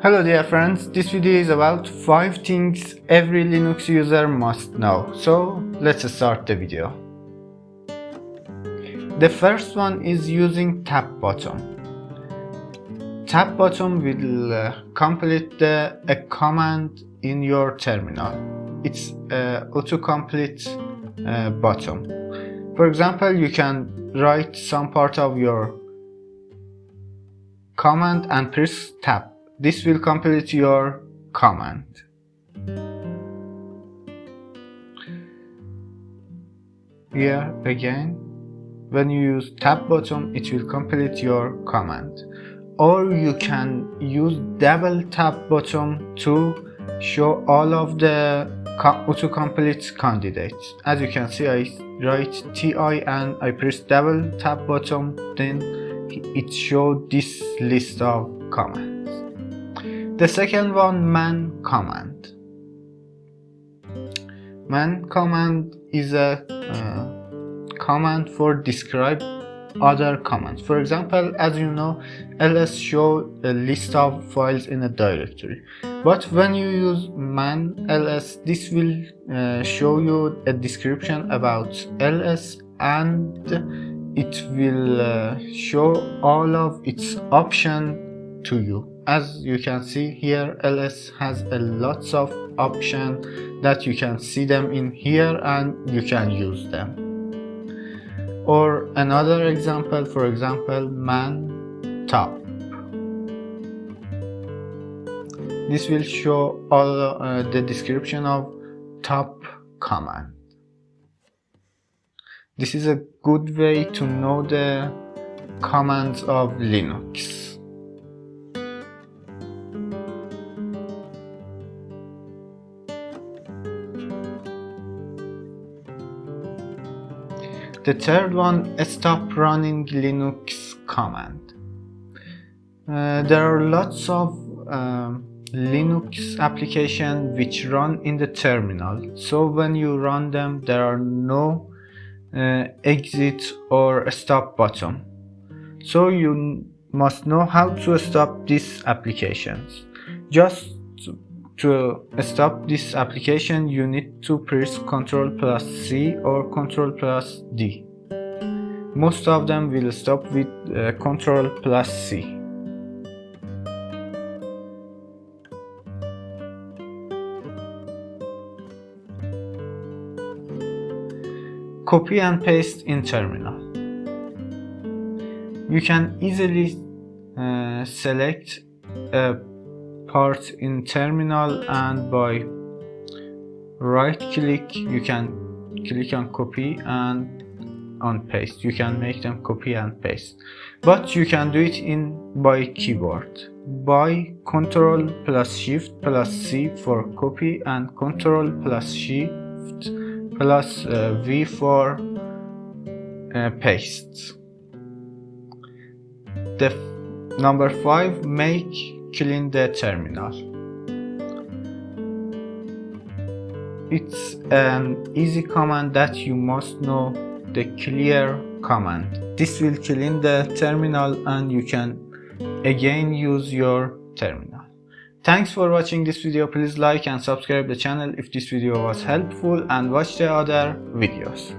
Hello dear friends, this video is about 5 things every Linux user must know. So let's start the video. The first one is using tab button. Tab button will complete a command in your terminal. It's autocomplete button. For example, you can write some part of your command and press tab. This will complete your command. Here again, when you use tab button, it will complete your command. Or you can use double tab button to show all of the autocomplete candidates. As you can see, I write TI and I press double tab button, then it shows this list of commands. The second one, man command. Man command is a command for describe other commands. For example, as you know, ls show a list of files in a directory. But when you use man ls, this will show you a description about ls, and it will show all of its options to you. As you can see here, ls has a lots of options that you can see them in here and you can use them. Or another example, for example, man top. This will show all the description of top command. This is a good way to know the commands of Linux. The third one, stop running Linux command. There are lots of Linux applications which run in the terminal. So when you run them, there are no exit or stop button. So you must know how to stop these applications. Just to stop this application, you need to press Ctrl+C or Ctrl+D. Most of them will stop with Ctrl+C. Copy and paste in terminal. You can easily select a part in terminal, and by right click you can click on copy and on paste. You can make them copy and paste, but you can do it by keyboard, by Ctrl+Shift+C for copy and Ctrl+Shift+V for paste. The number 5, make clean the terminal. It's an easy command that you must know, the clear command. This will clean the terminal and you can again use your terminal. Thanks for watching this video. Please like and subscribe the channel if this video was helpful, and watch the other videos.